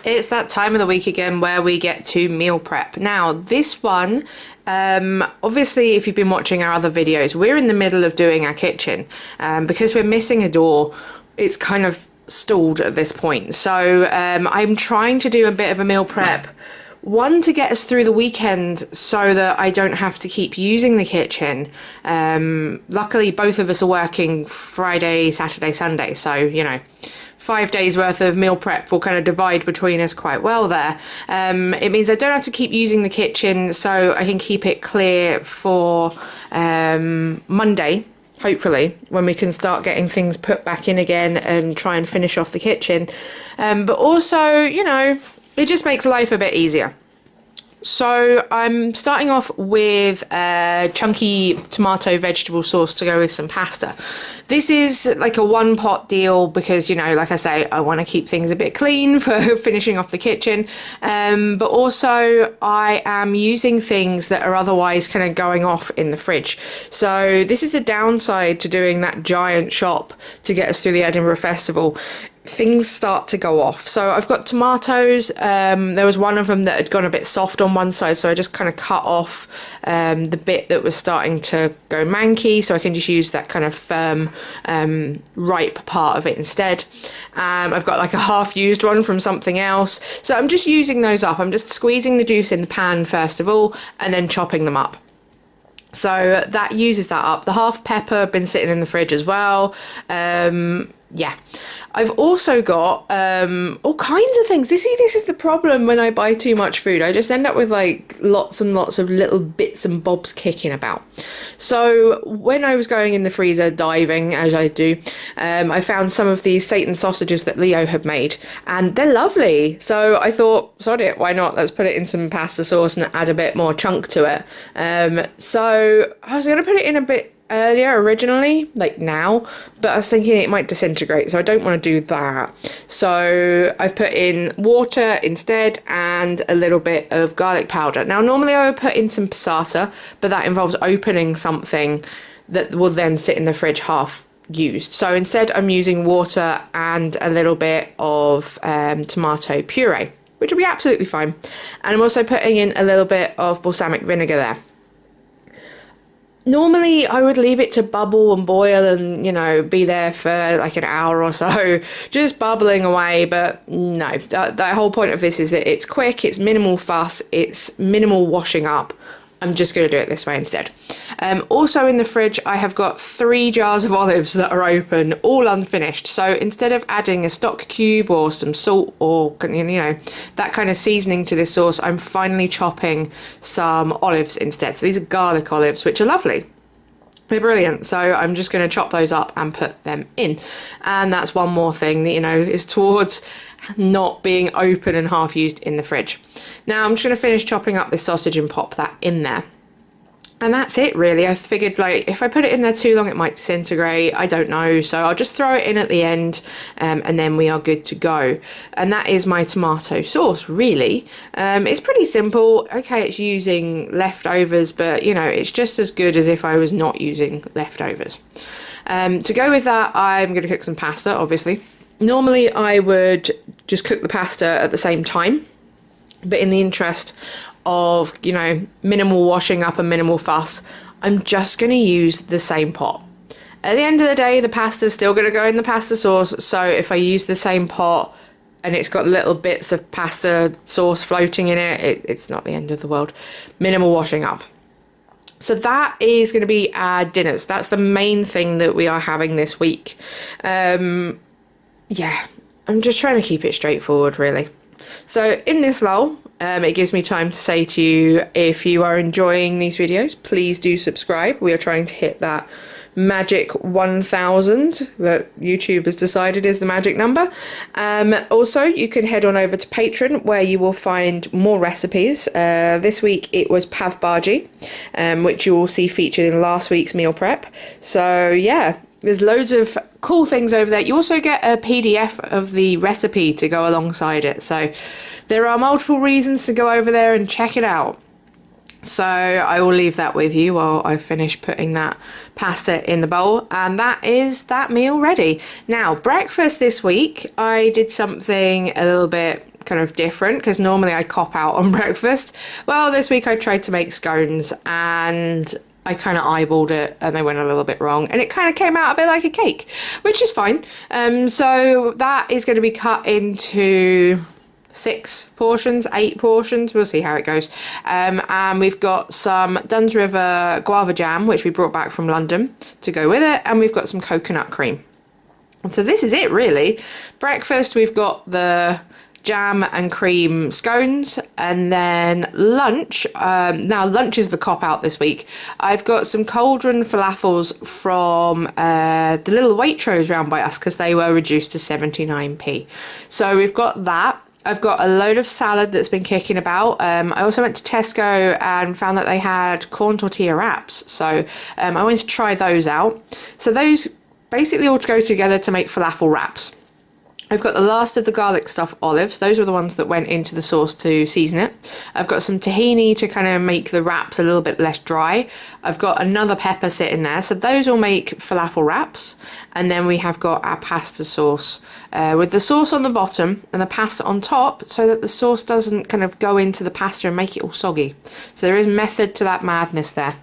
It's that time of the week again where we get to meal prep. Now, this one, obviously, if you've been watching our other videos, we're in the middle of doing our kitchen. Because we're missing a door, it's kind of stalled at this point. So I'm trying to do a bit of a meal prep. One, to get us through the weekend so that I don't have to keep using the kitchen. Luckily, both of us are working Friday, Saturday, Sunday. So, 5 days worth of meal prep will kind of divide between us quite well there. It means I don't have to keep using the kitchen, so I can keep it clear for Monday, hopefully, when we can start getting things put back in again and try and finish off the kitchen. But also, it just makes life a bit easier. So I'm starting off with a chunky tomato vegetable sauce to go with some pasta. This is like a one pot deal because, like I say, I want to keep things a bit clean for finishing off the kitchen. But also I am using things that are otherwise kind of going off in the fridge. So this is the downside to doing that giant shop to get us through the Edinburgh Festival. Things start to go off. So I've got tomatoes. There was one of them that had gone a bit soft on one side, so I just kind of cut off the bit that was starting to go manky, so I can just use that kind of firm, ripe part of it instead. I've got like a half-used one from something else, so I'm just using those up. I'm just squeezing the juice in the pan first of all, and then chopping them up. So that uses that up. The half pepper been sitting in the fridge as well. Yeah, I've also got all kinds of things. This is the problem when I buy too much food. I just end up with like lots and lots of little bits and bobs kicking about. So when I was going in the freezer diving, as I do, I found some of these Satan sausages that Leo had made, and they're lovely. So I thought, sod it, why not? Let's put it in some pasta sauce and add a bit more chunk to it. So I was going to put it in a bit earlier originally, like now, but I was thinking it might disintegrate, so I don't want to do that. So I've put in water instead and a little bit of garlic powder. Now normally I would put in some passata, but that involves opening something that will then sit in the fridge half used. So instead I'm using water and a little bit of tomato puree, which will be absolutely fine. And I'm also putting in a little bit of balsamic vinegar there. Normally I would leave it to bubble and boil and, be there for like an hour or so, just bubbling away. But no, the whole point of this is that it's quick, it's minimal fuss, it's minimal washing up. I'm just going to do it this way instead. Also in the fridge, I have got 3 jars of olives that are open, all unfinished. So instead of adding a stock cube or some salt or, that kind of seasoning to this sauce, I'm finally chopping some olives instead. So these are garlic olives, which are lovely. They're brilliant. So I'm just going to chop those up and put them in. And that's one more thing that, is towards not being open and half used in the fridge. Now I'm just going to finish chopping up this sausage and pop that in there. And that's it really. I figured like if I put it in there too long it might disintegrate, I don't know, so I'll just throw it in at the end and then we are good to go. And that is my tomato sauce really. It's pretty simple. Okay, it's using leftovers, but it's just as good as if I was not using leftovers. To go with that, I'm going to cook some pasta, obviously. Normally I would just cook the pasta at the same time, but in the interest of, minimal washing up and minimal fuss, I'm just going to use the same pot. At the end of the day, the pasta's still going to go in the pasta sauce, so if I use the same pot and it's got little bits of pasta sauce floating in it, it's not the end of the world. Minimal washing up. So that is going to be our dinners. That's the main thing that we are having this week. Yeah, I'm just trying to keep it straightforward, really. So in this lull, it gives me time to say to you, if you are enjoying these videos, please do subscribe. We are trying to hit that magic 1,000 that YouTube has decided is the magic number. Also, you can head on over to Patreon where you will find more recipes. This week it was pav bhaji, which you will see featured in last week's meal prep. So yeah, there's loads of cool things over there. You also get a PDF of the recipe to go alongside it. So there are multiple reasons to go over there and check it out. So I will leave that with you while I finish putting that pasta in the bowl, and that is that meal ready. Now, breakfast this week, I did something a little bit kind of different because normally I cop out on breakfast. Well, this week I tried to make scones and I kind of eyeballed it and they went a little bit wrong and it kind of came out a bit like a cake, which is fine. So that is going to be cut into 6 portions, 8 portions, we'll see how it goes. And we've got some Duns River guava jam, which we brought back from London to go with it, and we've got some coconut cream. And so this is it really. Breakfast, we've got the jam and cream scones, and then lunch, now lunch is the cop out this week. I've got some cauldron falafels from the little Waitrose round by us because they were reduced to 79p. So we've got that. I've got a load of salad that's been kicking about. I also went to Tesco and found that they had corn tortilla wraps. So I wanted to try those out. So those basically all go together to make falafel wraps. I've got the last of the garlic stuff olives. Those were the ones that went into the sauce to season it. I've got some tahini to kind of make the wraps a little bit less dry. I've got another pepper sitting there. So those will make falafel wraps. And then we have got our pasta sauce with the sauce on the bottom and the pasta on top so that the sauce doesn't kind of go into the pasta and make it all soggy. So there is method to that madness there.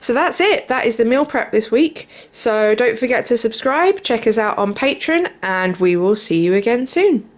So that's it. That is the meal prep this week. So don't forget to subscribe, check us out on Patreon, and we will see you again soon.